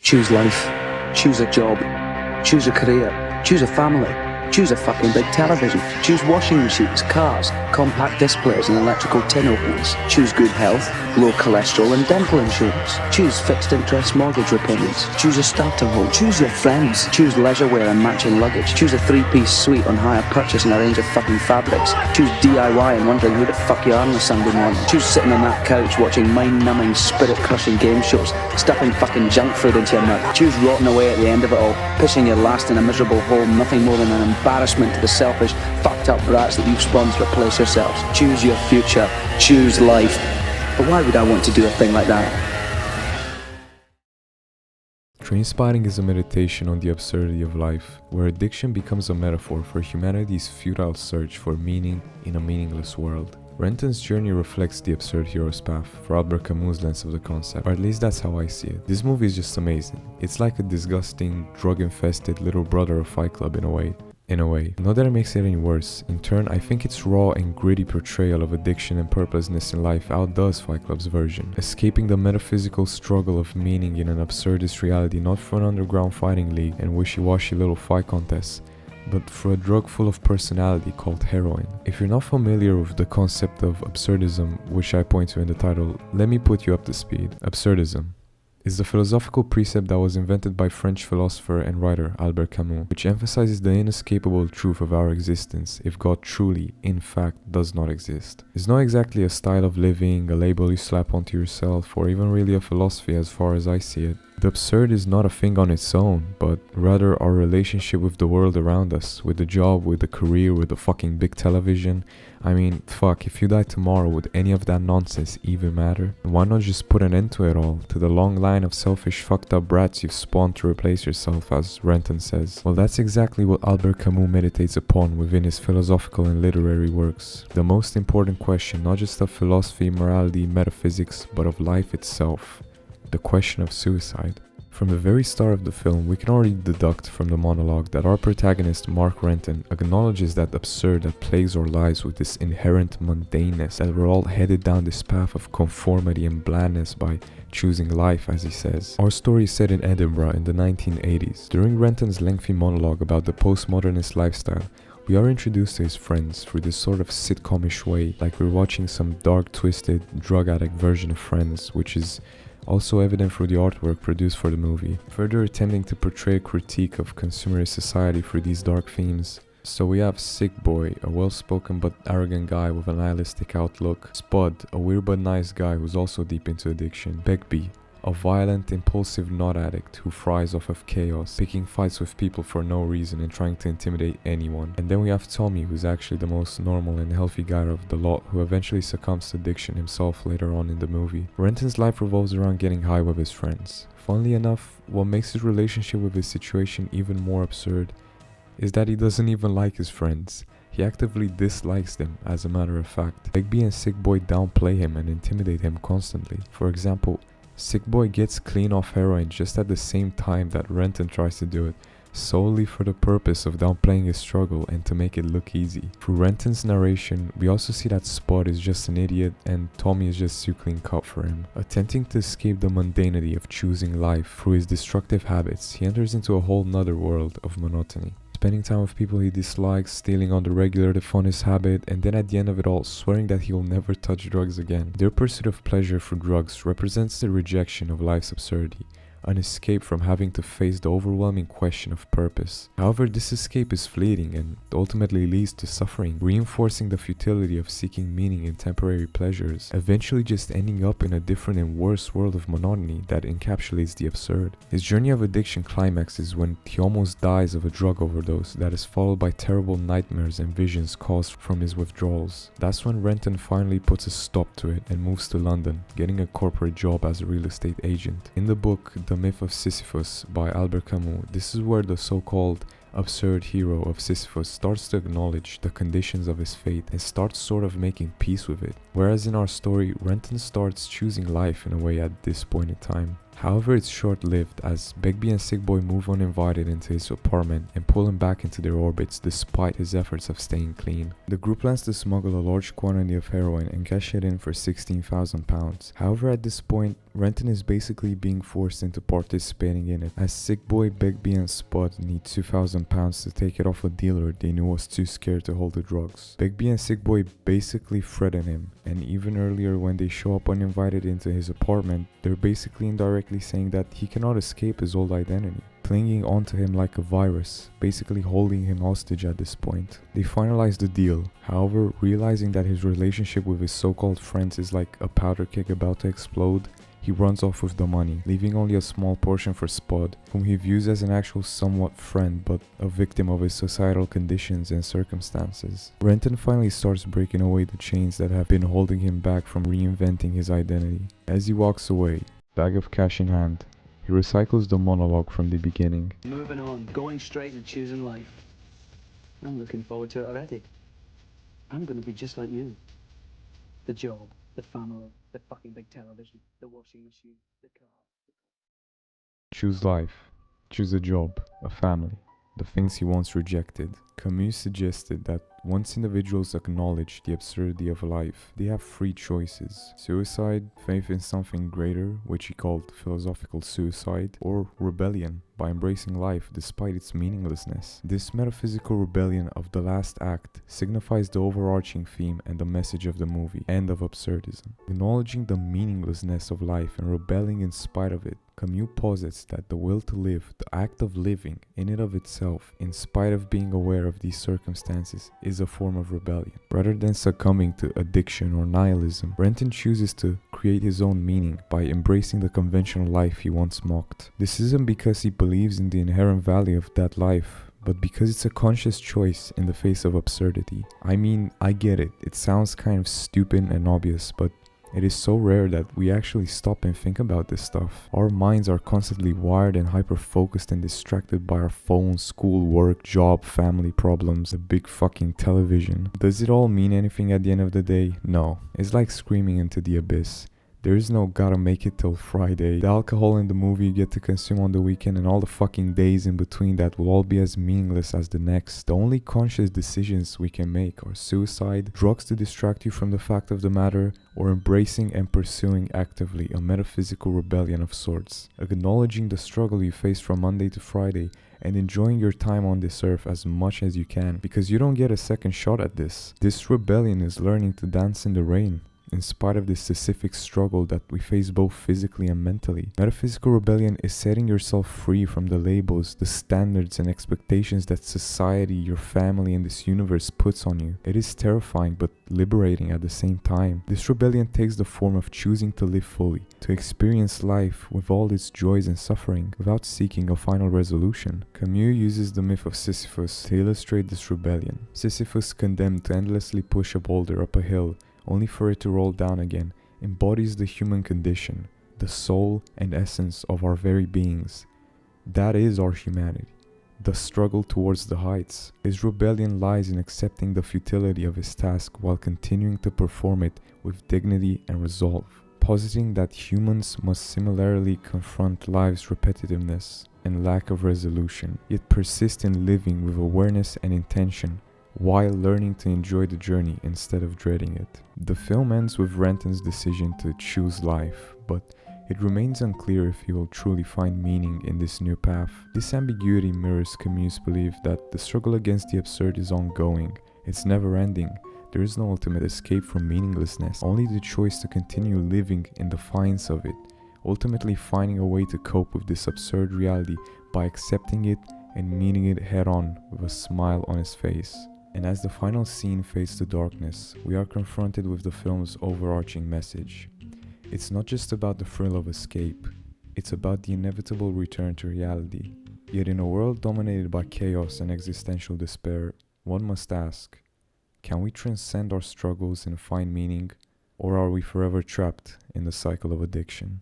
Choose life. Choose a job. Choose a career. Choose a family. Choose a fucking big television. Choose washing machines, cars, compact displays and electrical tin openers. Choose good health, low cholesterol and dental insurance. Choose fixed interest mortgage repayments. Choose a starter home. Choose your friends. Choose leisure wear and matching luggage. Choose a 3-piece suite on hire purchase and a range of fucking fabrics. Choose DIY and wondering who the fuck you are on a Sunday morning. Choose sitting on that couch watching mind-numbing, spirit-crushing game shows, stuffing fucking junk food into your mouth. Choose rotting away at the end of it all, pissing your last in a miserable home, nothing more than an embarrassment to the selfish, fucked up brats that you've spawned to replace yourselves. Choose your future. Choose life. But why would I want to do a thing like that? Trainspotting is a meditation on the absurdity of life, where addiction becomes a metaphor for humanity's futile search for meaning in a meaningless world. Renton's journey reflects the absurd hero's path for Albert Camus' lens of the concept, or at least that's how I see it. This movie is just amazing. It's like a disgusting, drug-infested little brother of Fight Club in a way. Not that it makes it any worse. In turn, I think its raw and gritty portrayal of addiction and purposelessness in life outdoes Fight Club's version, escaping the metaphysical struggle of meaning in an absurdist reality not for an underground fighting league and wishy-washy little fight contests, but for a drug full of personality called heroin. If you're not familiar with the concept of absurdism, which I point to in the title, let me put you up to speed. Absurdism is the philosophical precept that was invented by French philosopher and writer Albert Camus, which emphasizes the inescapable truth of our existence if God truly, in fact, does not exist. It's not exactly a style of living, a label you slap onto yourself, or even really a philosophy as far as I see it. The absurd is not a thing on its own, but rather our relationship with the world around us, with the job, with the career, with the fucking big television. I mean, fuck, if you die tomorrow, would any of that nonsense even matter? Why not just put an end to it all, to the long line of selfish fucked up brats you've spawned to replace yourself, as Renton says? Well, that's exactly what Albert Camus meditates upon within his philosophical and literary works. The most important question, not just of philosophy, morality, metaphysics, but of life itself. The question of suicide. From the very start of the film, we can already deduct from the monologue that our protagonist, Mark Renton, acknowledges that absurd that plagues our lives with this inherent mundaneness, that we're all headed down this path of conformity and blandness by choosing life, as he says. Our story is set in Edinburgh in the 1980s. During Renton's lengthy monologue about the postmodernist lifestyle, we are introduced to his friends through this sort of sitcomish way, like we're watching some dark, twisted, drug addict version of Friends, which is also evident through the artwork produced for the movie, further attempting to portray a critique of consumerist society through these dark themes. So we have Sick Boy, a well-spoken but arrogant guy with a nihilistic outlook, Spud, a weird but nice guy who's also deep into addiction, Begbie, a violent, impulsive knot addict who thrives off of chaos, picking fights with people for no reason and trying to intimidate anyone. And then we have Tommy, who's actually the most normal and healthy guy of the lot, who eventually succumbs to addiction himself later on in the movie. Renton's life revolves around getting high with his friends. Funnily enough, what makes his relationship with his situation even more absurd is that he doesn't even like his friends. He actively dislikes them, as a matter of fact. Begbie and Sick Boy downplay him and intimidate him constantly. For example, Sick Boy gets clean off heroin just at the same time that Renton tries to do it, solely for the purpose of downplaying his struggle and to make it look easy. Through Renton's narration, we also see that Spud is just an idiot and Tommy is just too clean cut for him. Attempting to escape the mundanity of choosing life through his destructive habits, he enters into a whole nother world of monotony. Spending time with people he dislikes, stealing on the regular to fund his habit, and then at the end of it all, swearing that he will never touch drugs again. Their pursuit of pleasure through drugs represents the rejection of life's absurdity, an escape from having to face the overwhelming question of purpose. However, this escape is fleeting and ultimately leads to suffering, reinforcing the futility of seeking meaning in temporary pleasures, eventually just ending up in a different and worse world of monotony that encapsulates the absurd. His journey of addiction climaxes when he almost dies of a drug overdose that is followed by terrible nightmares and visions caused from his withdrawals. That's when Renton finally puts a stop to it and moves to London, getting a corporate job as a real estate agent. In the book The Myth of Sisyphus by Albert Camus, this is where the so-called absurd hero of Sisyphus starts to acknowledge the conditions of his fate and starts sort of making peace with it. Whereas in our story, Renton starts choosing life in a way at this point in time. However, it's short-lived as Begbie and Sick Boy move uninvited into his apartment and pull him back into their orbits despite his efforts of staying clean. The group plans to smuggle a large quantity of heroin and cash it in for £16,000. However, at this point, Renton is basically being forced into participating in it, as Sick Boy, Begbie and Spud need £2,000 to take it off a dealer they knew was too scared to hold the drugs. Begbie and Sick Boy basically threaten him, and even earlier when they show up uninvited into his apartment, they're basically indirectly saying that he cannot escape his old identity, clinging onto him like a virus, basically holding him hostage at this point. They finalize the deal, however, realizing that his relationship with his so-called friends is like a powder keg about to explode, he runs off with the money, leaving only a small portion for Spud, whom he views as an actual somewhat friend but a victim of his societal conditions and circumstances. Renton finally starts breaking away the chains that have been holding him back from reinventing his identity. As he walks away, bag of cash in hand, he recycles the monologue from the beginning. Moving on, going straight and choosing life. I'm looking forward to it already. I'm gonna be just like you. The job, the family, the fucking big television, the washing machine, the car. Choose life, choose a job, a family, the things he once rejected. Camus suggested that once individuals acknowledge the absurdity of life, they have three choices: suicide, faith in something greater, which he called philosophical suicide, or rebellion, by embracing life despite its meaninglessness. This metaphysical rebellion of the last act signifies the overarching theme and the message of the movie, and of absurdism. Acknowledging the meaninglessness of life and rebelling in spite of it, Camus posits that the will to live, the act of living, in and of itself, in spite of being aware of these circumstances, is a form of rebellion. Rather than succumbing to addiction or nihilism, Renton chooses to create his own meaning by embracing the conventional life he once mocked. This isn't because he believes in the inherent value of that life, but because it's a conscious choice in the face of absurdity. I mean, I get it. It sounds kind of stupid and obvious, but it is so rare that we actually stop and think about this stuff. Our minds are constantly wired and hyper-focused and distracted by our phones, school, work, job, family problems, the big fucking television. Does it all mean anything at the end of the day? No. It's like screaming into the abyss. There is no gotta make it till Friday. The alcohol in the movie you get to consume on the weekend and all the fucking days in between that will all be as meaningless as the next. The only conscious decisions we can make are suicide, drugs to distract you from the fact of the matter, or embracing and pursuing actively a metaphysical rebellion of sorts. Acknowledging the struggle you face from Monday to Friday and enjoying your time on this earth as much as you can, because you don't get a second shot at this. This rebellion is learning to dance in the rain, in spite of the specific struggle that we face both physically and mentally. Metaphysical rebellion is setting yourself free from the labels, the standards and expectations that society, your family and this universe puts on you. It is terrifying but liberating at the same time. This rebellion takes the form of choosing to live fully, to experience life with all its joys and suffering, without seeking a final resolution. Camus uses the myth of Sisyphus to illustrate this rebellion. Sisyphus, condemned to endlessly push a boulder up a hill, only for it to roll down again, embodies the human condition, the soul and essence of our very beings. That is our humanity, the struggle towards the heights. His rebellion lies in accepting the futility of his task while continuing to perform it with dignity and resolve, positing that humans must similarly confront life's repetitiveness and lack of resolution, yet persist in living with awareness and intention, while learning to enjoy the journey instead of dreading it. The film ends with Renton's decision to choose life, but it remains unclear if he will truly find meaning in this new path. This ambiguity mirrors Camus' belief that the struggle against the absurd is ongoing, it's never ending. There is no ultimate escape from meaninglessness, only the choice to continue living in defiance of it, ultimately finding a way to cope with this absurd reality by accepting it and meeting it head on with a smile on his face. And as the final scene fades to darkness, we are confronted with the film's overarching message. It's not just about the thrill of escape, it's about the inevitable return to reality. Yet in a world dominated by chaos and existential despair, one must ask, can we transcend our struggles and find meaning, or are we forever trapped in the cycle of addiction?